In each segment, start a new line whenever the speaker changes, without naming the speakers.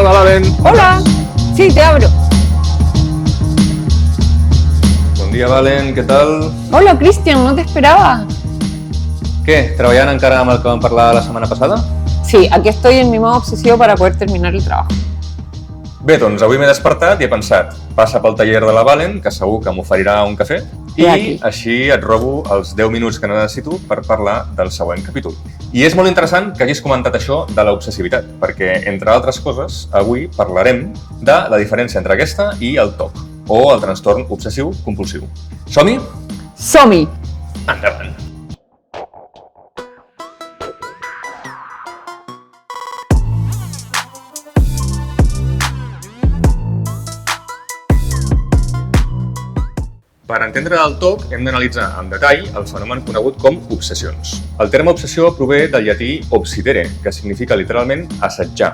Hola, Valen.
Hola. Sí, te abro.
Bon dia, Valen. Què tal?
Hola, Cristian, no te esperaba.
Què? Treballant encara amb el que vam parlar la setmana passada?
Sí, aquí estoy en mi modo obsesivo para poder terminar el trabajo.
Bé, doncs avui m'he despertat i he pensat, passa pel taller de la Valen, que segur que m'oferirà un cafè, i així et robo els 10 minuts que necessito per parlar del següent capítol. I és molt interessant que hagis comentat això de l'obsessivitat, perquè, entre altres coses, avui parlarem de la diferència entre aquesta i el TOC, o el trastorn obsessiu-compulsiu. Som-hi?
Som-hi!
Endavant! Per entendre el TOC hem d'analitzar en detall el fenomen conegut com obsessions. El terme obsessió prové del llatí obsidere, que significa literalment assetjar,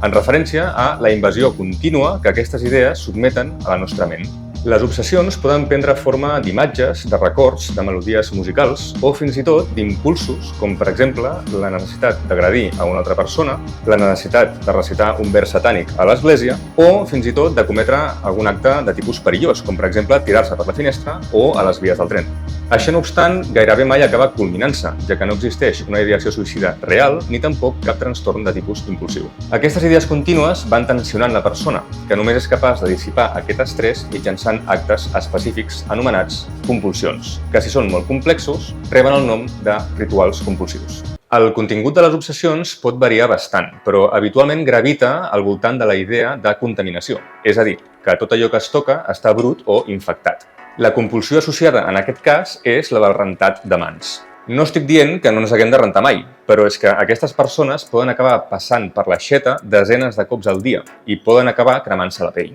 en referència a la invasió contínua que aquestes idees sotmeten a la nostra ment. Les obsessions poden prendre forma d'imatges, de records, de melodies musicals o fins i tot d'impulsos, com per exemple la necessitat d'agredir a una altra persona, la necessitat de recitar un vers satànic a l'església o fins i tot de cometre algun acte de tipus perillós, com per exemple tirar-se per la finestra o a les vies del tren. Això, no obstant, gairebé mai acaba culminant-se, ja que no existeix una ideació suïcida real ni tampoc cap trastorn de tipus impulsiu. Aquestes idees contínues van tensionant la persona, que només és capaç de dissipar aquest estrès mitjançant actes específics anomenats compulsions, que si són molt complexos, reben el nom de rituals compulsius. El contingut de les obsessions pot variar bastant, però habitualment gravita al voltant de la idea de contaminació, és a dir, que tot allò que es toca està brut o infectat. La compulsió associada en aquest cas és la del rentat de mans. No estic dient que no ens haguem de rentar mai, però és que aquestes persones poden acabar passant per l'aixeta desenes de cops al dia i poden acabar cremant-se la pell.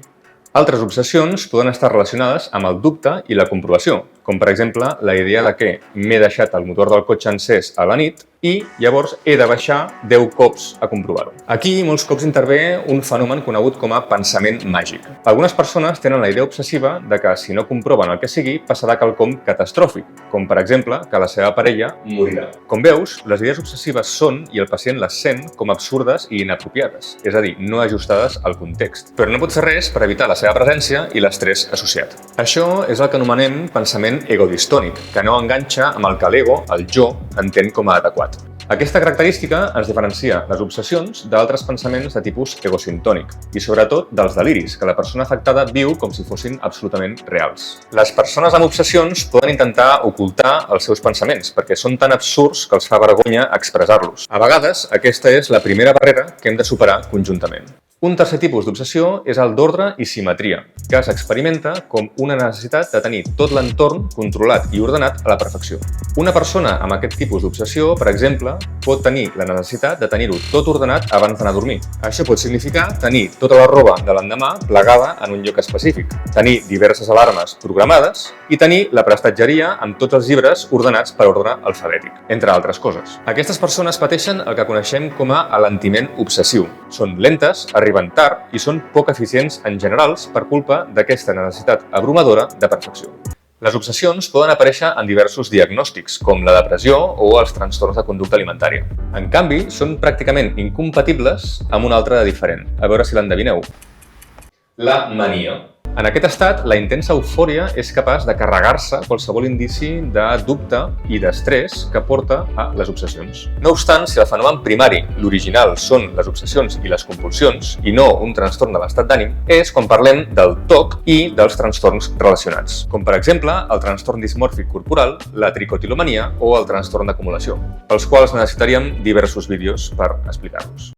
Altres obsessions poden estar relacionades amb el dubte i la comprovació, com per exemple la idea de que m'he deixat el motor del cotxe encès a la nit i llavors he de baixar 10 cops a comprovar-ho. Aquí molts cops intervé un fenomen conegut com a pensament màgic. Algunes persones tenen la idea obsessiva de que si no comproven el que sigui passarà quelcom catastròfic, com per exemple que la seva parella morirà. Com veus, les idees obsessives són i el pacient les sent com absurdes i inapropiades, és a dir, no ajustades al context. Però no pot fer res per evitar la seva presència i l'estrès associat. Això és el que anomenem pensament egodistònic, que no enganxa amb el que l'ego, el jo, entén com a adequat. Aquesta característica ens diferencia les obsessions d'altres pensaments de tipus egosintònic i sobretot dels deliris que la persona afectada viu com si fossin absolutament reals. Les persones amb obsessions poden intentar ocultar els seus pensaments perquè són tan absurds que els fa vergonya expressar-los. A vegades, aquesta és la primera barrera que hem de superar conjuntament. Un tercer tipus d'obsessió és el d'ordre i simetria, que s'experimenta com una necessitat de tenir tot l'entorn controlat i ordenat a la perfecció. Una persona amb aquest tipus d'obsessió, per exemple, pot tenir la necessitat de tenir-ho tot ordenat abans d'anar a dormir. Això pot significar tenir tota la roba de l'endemà plegada en un lloc específic, tenir diverses alarmes programades i tenir la prestatgeria amb tots els llibres ordenats per ordre alfabètic, entre altres coses. Aquestes persones pateixen el que coneixem com a alentiment obsessiu. Són lentes, arriben tard i són poc eficients en generals per culpa d'aquesta necessitat abrumadora de perfecció. Les obsessions poden aparèixer en diversos diagnòstics, com la depressió o els trastorns de conducta alimentària. En canvi, són pràcticament incompatibles amb un altre de diferent. A veure si l'endevineu. La mania. En aquest estat, la intensa eufòria és capaç de carregar-se qualsevol indici de dubte i d'estrès que porta a les obsessions. No obstant, si el fenomen primari, l'original, són les obsessions i les compulsions, i no un trastorn de l'estat d'ànim, és quan parlem del TOC i dels trastorns relacionats, com per exemple el trastorn dismòrfic corporal, la tricotilomania o el trastorn d'acumulació, pels quals necessitaríem diversos vídeos per explicar-los.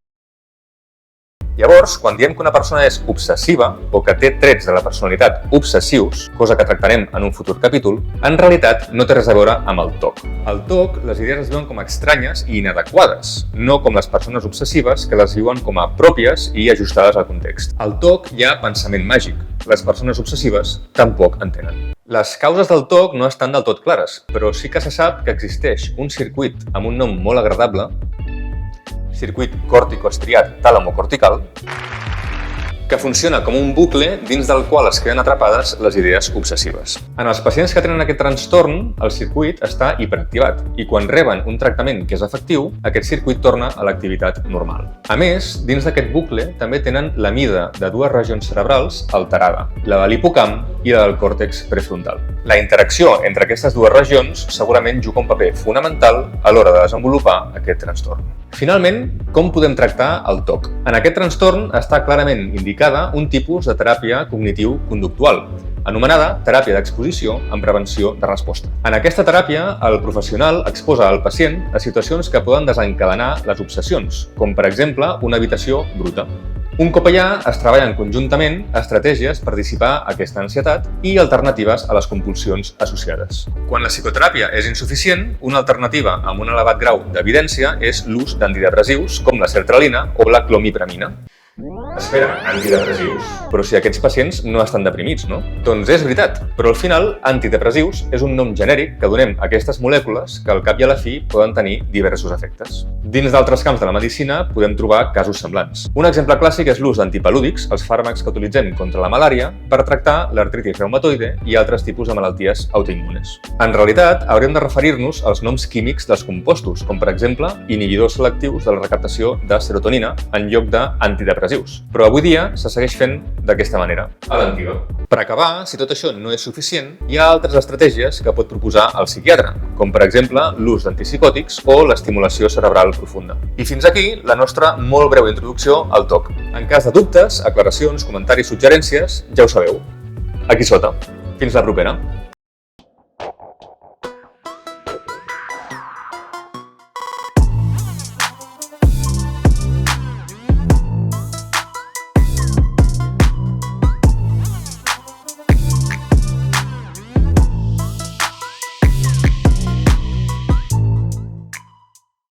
Llavors, quan diem que una persona és obsessiva o que té trets de la personalitat obsessius, cosa que tractarem en un futur capítol, en realitat no té res a veure amb el TOC. Al TOC, les idees es viuen com a estranyes i inadequades, no com les persones obsessives que les viuen com a pròpies i ajustades al context. Al TOC hi ha pensament màgic. Les persones obsessives tampoc en tenen. Les causes del TOC no estan del tot clares, però sí que se sap que existeix un circuit amb un nom molt agradable, circuit còrtico-estriat tàlamo-cortical, que funciona com un bucle dins del qual es queden atrapades les idees obsessives. En els pacients que tenen aquest trastorn, el circuit està hiperactivat i quan reben un tractament que és efectiu, aquest circuit torna a l'activitat normal. A més, dins d'aquest bucle també tenen la mida de dues regions cerebrals alterada, la de l'hipocamp i la del còrtex prefrontal. La interacció entre aquestes dues regions segurament juga un paper fonamental a l'hora de desenvolupar aquest trastorn. Finalment, com podem tractar el TOC? En aquest trastorn està clarament indicada un tipus de teràpia cognitiu-conductual, anomenada teràpia d'exposició en prevenció de resposta. En aquesta teràpia, el professional exposa al pacient a situacions que poden desencadenar les obsessions, com per exemple una habitació bruta. Un cop allà, es treballen conjuntament estratègies per dissipar aquesta ansietat i alternatives a les compulsions associades. Quan la psicoteràpia és insuficient, una alternativa amb un elevat grau d'evidència és l'ús d'antidepressius com la sertralina o la clomipramina. Espera, antidepressius? Però si aquests pacients no estan deprimits, no? Doncs és veritat, però al final antidepressius és un nom genèric que donem a aquestes molècules que al cap i a la fi poden tenir diversos efectes. Dins d'altres camps de la medicina podem trobar casos semblants. Un exemple clàssic és l'ús d'antipalúdics, els fàrmacs que utilitzem contra la malària, per tractar l'artritis reumatoide i altres tipus de malalties autoimmunes. En realitat, haurem de referir-nos als noms químics dels compostos, com per exemple inhibidors selectius de la recaptació de serotonina en lloc d'antidepressius. Però avui dia se segueix fent d'aquesta manera, a l'antiga. Per acabar, si tot això no és suficient, hi ha altres estratègies que pot proposar el psiquiatre, com per exemple l'ús d'antipsicòtics o l'estimulació cerebral profunda. I fins aquí la nostra molt breu introducció al TOC. En cas de dubtes, aclaracions, comentaris, suggerències, ja ho sabeu. Aquí sota. Fins la propera.